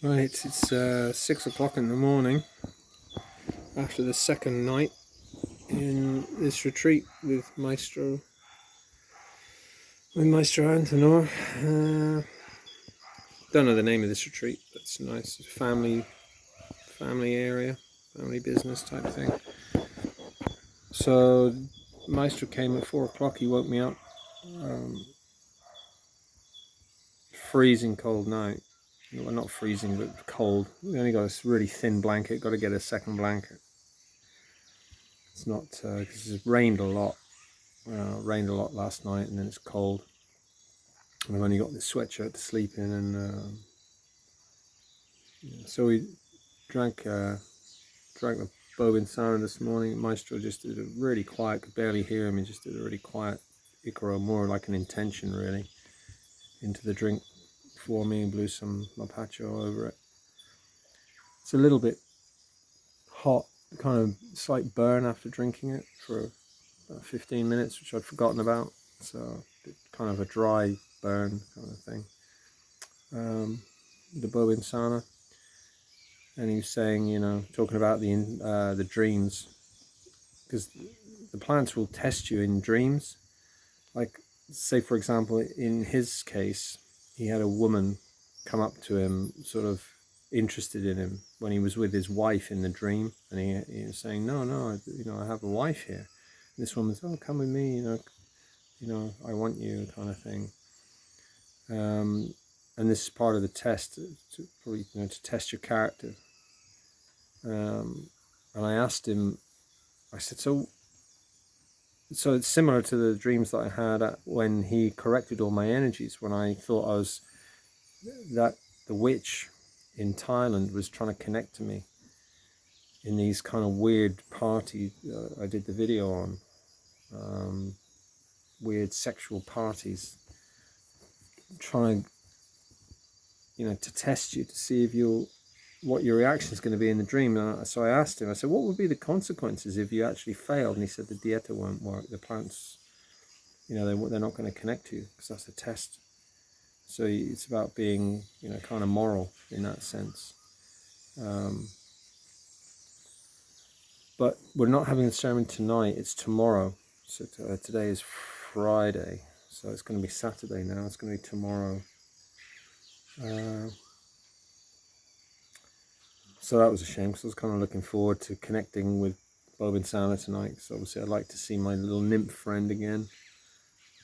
Right, it's 6 o'clock in the morning after the second night in this retreat with Maestro Antonor. Don't know the name of this retreat, but it's nice. It's family area, family business type thing. So Maestro came at 4 o'clock. He woke me up. Freezing cold night. Well, not freezing, but cold. We only got this really thin blanket. Got to get a second blanket. It's not because it's rained a lot. Rained a lot last night, and then it's cold. And I've only got this sweatshirt to sleep in, and so we drank the Bobinsana this morning. Maestro just did a really quiet, could barely hear him. He just did a really quiet Icaro, more like an intention really, into the drink for me, and blew some mapacho over it. It's a little bit hot, kind of slight burn after drinking it for about 15 minutes, which I'd forgotten about. So kind of a dry burn kind of thing. The Bobinsana, and he was saying, talking about the dreams, because the plants will test you in dreams. Like, say for example, in his case, he had a woman come up to him, sort of interested in him when he was with his wife in the dream, and he was saying, no, I have a wife here. And this woman said, oh, come with me, I want you, kind of thing. And this is part of the test, to test your character. And I asked him, I said, so it's similar to the dreams that I had when he corrected all my energies, when I thought that the witch in Thailand was trying to connect to me in these kind of weird parties I did the video on, weird sexual parties, trying to test you, to see if what your reaction is going to be in the dream. So I asked him, I said, what would be the consequences if you actually failed? And he said, the dieta won't work, the plants, they're not going to connect to you, because that's the test. So it's about being, kind of moral in that sense. But we're not having the ceremony tonight, it's tomorrow. So today is Friday, so it's going to be Saturday now, it's going to be tomorrow. So that was a shame, because I was kind of looking forward to connecting with Bobinsana tonight, because obviously I'd like to see my little nymph friend again.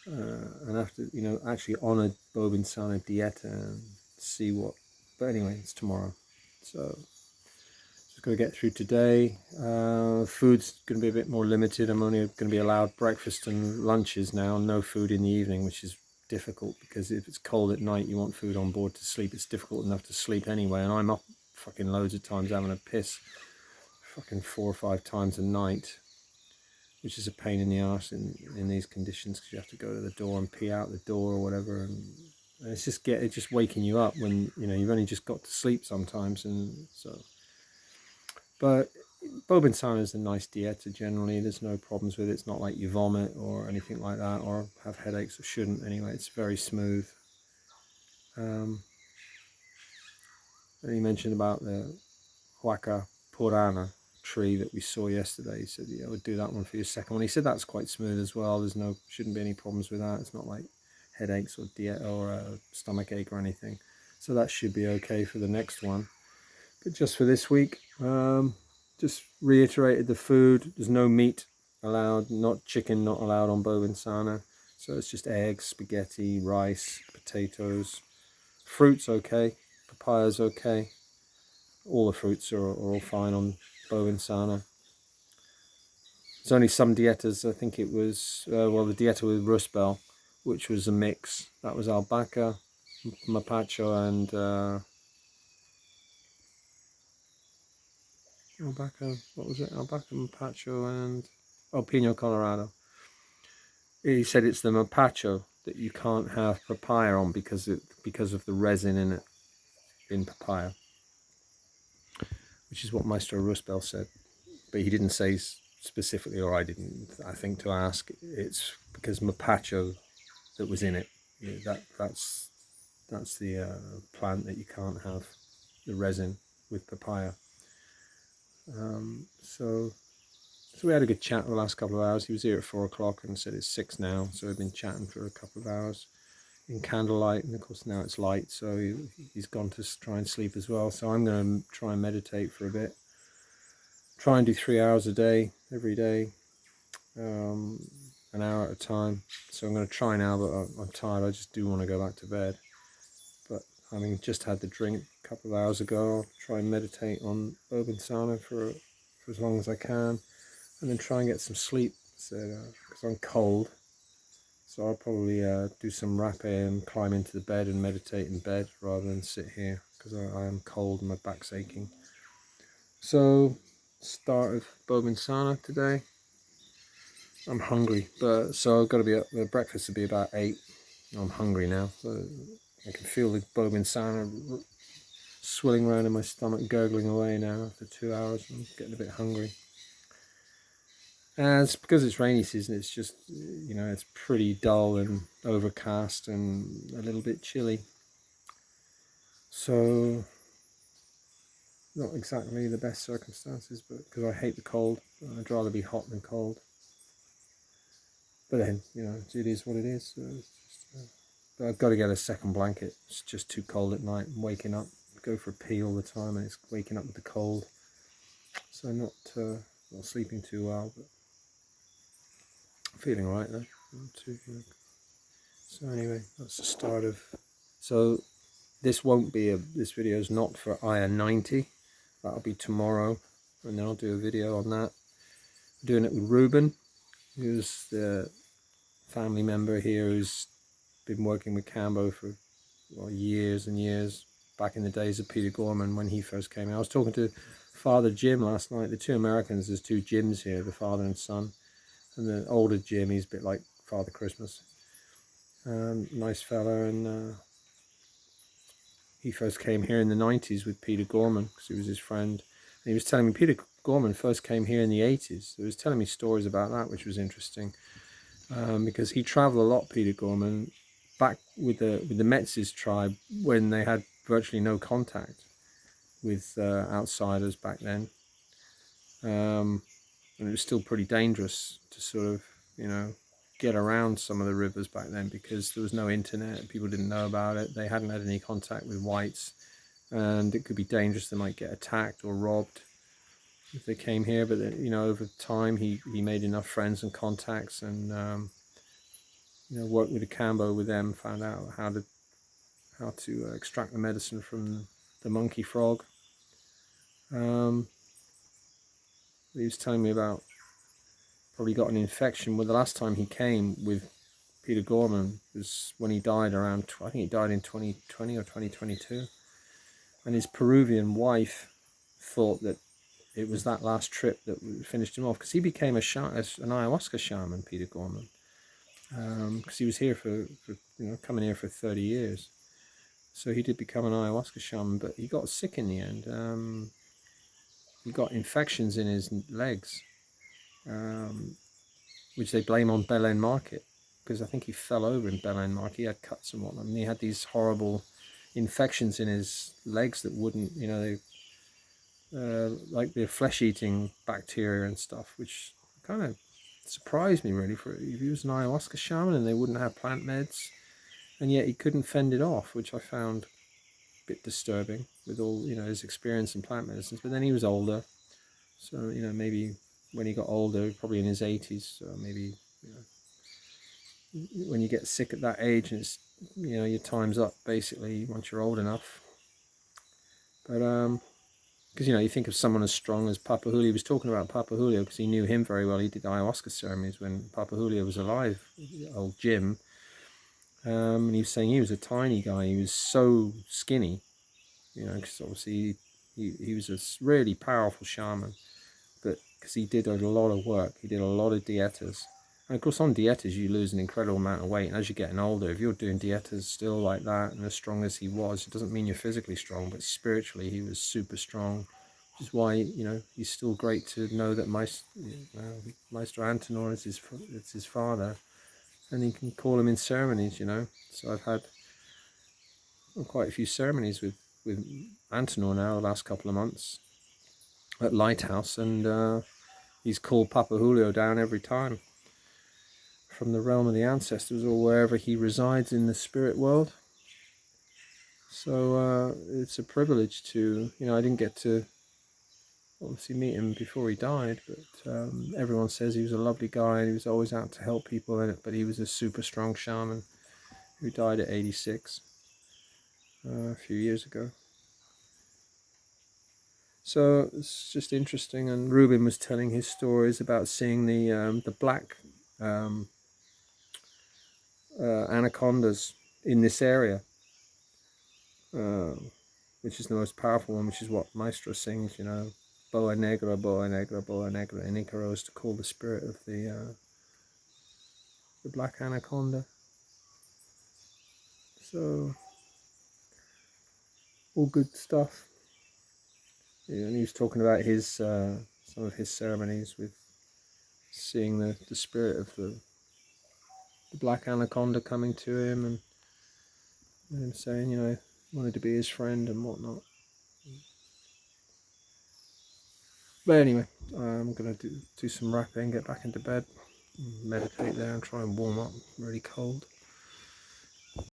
And have to, actually honour Bobinsana Dieta and see what... But anyway, it's tomorrow. So just got to get through today. Food's going to be a bit more limited. I'm only going to be allowed breakfast and lunches now, no food in the evening, which is difficult, because if it's cold at night, you want food on board to sleep. It's difficult enough to sleep anyway, and I'm up fucking loads of times having a piss, fucking 4 or 5 times a night, which is a pain in the arse in these conditions, because you have to go to the door and pee out the door or whatever, and it's just waking you up when you've only just got to sleep sometimes. And so, but Bobinsana is a nice dieta generally. There's no problems with it. It's not like you vomit or anything like that, or have headaches, or shouldn't anyway. It's very smooth. And he mentioned about the Huaca Purana tree that we saw yesterday. He said, yeah, I would do that one for your second one. He said that's quite smooth as well. Shouldn't be any problems with that. It's not like headaches or a stomach ache or anything. So that should be okay for the next one. But just for this week, just reiterated the food. There's no meat allowed, not chicken, not allowed on Bobinsana. So it's just eggs, spaghetti, rice, potatoes. Fruit's okay, papaya's okay. All the fruits are all fine on Bobinsana. There's only some dietas. I think it was, the dieta with Rusbel, which was a mix. That was albahaca, mapacho, and albahaca, what was it? Albahaca, mapacho, and Pino Colorado. He said it's the mapacho that you can't have papaya on because of the resin in it, in papaya, which is what Maestro Rusbel said. But he didn't say specifically, or I didn't, I think, to ask. It's because mapacho that was in it. That's the plant that you can't have the resin with papaya. So we had a good chat the last couple of hours. He was here at 4 o'clock and said it's 6 now, so we've been chatting for a couple of hours in candlelight, and of course now it's light, so he's gone to try and sleep as well. So I'm going to try and meditate for a bit, try and do 3 hours a day every day, an hour at a time. So I'm going to try now, but I'm tired. I just do want to go back to bed. But having just had the drink a couple of hours ago, I'll try and meditate on Bobinsana for as long as I can, and then try and get some sleep. So because I'm cold, so I'll probably do some rapé and climb into the bed and meditate in bed rather than sit here, because I am cold and my back's aching. So start of Bobinsana today. I'm hungry, but so I've got to be up. The breakfast will be about 8. I'm hungry now, so I can feel the Bobinsana swilling around in my stomach, gurgling away now after 2 hours. I'm getting a bit hungry. And it's because it's rainy season. It's just, it's pretty dull and overcast and a little bit chilly. So not exactly the best circumstances, but because I hate the cold, I'd rather be hot than cold. But then, it is what it is. So it's just, but I've got to get a second blanket. It's just too cold at night. I'm waking up, go for a pee all the time, and it's waking up with the cold. So I'm not sleeping too well, but I'm feeling alright though. Not too, So anyway, that's the start of. So this won't be this video is not for Ayah 90. That'll be tomorrow, and then I'll do a video on that. I'm doing it with Ruben, who's the family member here who's been working with Kambo for years and years, back in the days of Peter Gorman when he first came in. I was talking to Father Jim last night. The two Americans, there's 2 Jims here, the father and son, and the older Jim, he's a bit like Father Christmas. Nice fella, and he first came here in the 90s with Peter Gorman because he was his friend. And he was telling me Peter Gorman first came here in the 80s. He was telling me stories about that, which was interesting, because he traveled a lot, Peter Gorman, back with the Metz's tribe when they had virtually no contact with outsiders back then, and it was still pretty dangerous to sort of get around some of the rivers back then because there was no internet, people didn't know about it, they hadn't had any contact with whites, and it could be dangerous. They might get attacked or robbed if they came here. But over time he made enough friends and contacts, and worked with the Kambo with them, found out how to extract the medicine from the monkey frog. He was telling me about probably got an infection. Well, the last time he came with Peter Gorman was when he died around, I think he died in 2020 or 2022. And his Peruvian wife thought that it was that last trip that finished him off, because he became an ayahuasca shaman, Peter Gorman. Because he was here for coming here for 30 years. So he did become an ayahuasca shaman, but he got sick in the end. He got infections in his legs, which they blame on Belen Market, because I think he fell over in Belen Market. He had cuts and whatnot, and he had these horrible infections in his legs that wouldn't, like the flesh-eating bacteria and stuff, which kind of surprised me really. For if he was an ayahuasca shaman and they wouldn't have plant meds, and yet he couldn't fend it off, which I found a bit disturbing with all his experience in plant medicines. But then he was older, so maybe when he got older, probably in his 80s, so maybe when you get sick at that age, and it's your time's up basically once you're old enough. But because you think of someone as strong as Papa Julio. He was talking about Papa Julio because he knew him very well. He did ayahuasca ceremonies when Papa Julio was alive, old Jim. And he was saying he was a tiny guy. He was so skinny, because obviously he was a really powerful shaman. But because he did a lot of work, he did a lot of dietas. And of course on dietas you lose an incredible amount of weight. And as you're getting older, if you're doing dietas still like that and as strong as he was, it doesn't mean you're physically strong, but spiritually he was super strong. Which is why, he's still great to know that Maestro Antenor is his father. And he can call him in ceremonies, So I've had quite a few ceremonies with with Antonor now the last couple of months at Lighthouse, and he's called Papa Julio down every time from the realm of the ancestors or wherever he resides in the spirit world. So it's a privilege to, I didn't get to obviously meet him before he died, but everyone says he was a lovely guy and he was always out to help people in it, but he was a super strong shaman who died at 86 a few years ago. So it's just interesting, and Ruben was telling his stories about seeing the black anacondas in this area, which is the most powerful one, which is what Maestro sings, Boa Negra, Boa Negra, Boa Negra, in Icaros, to call the spirit of the black anaconda. So, all good stuff. And he was talking about his some of his ceremonies with seeing the spirit of the black anaconda coming to him, and him saying, wanted to be his friend and whatnot. But anyway, I'm going to do some rapping, get back into bed, meditate there and try and warm up. I'm really cold.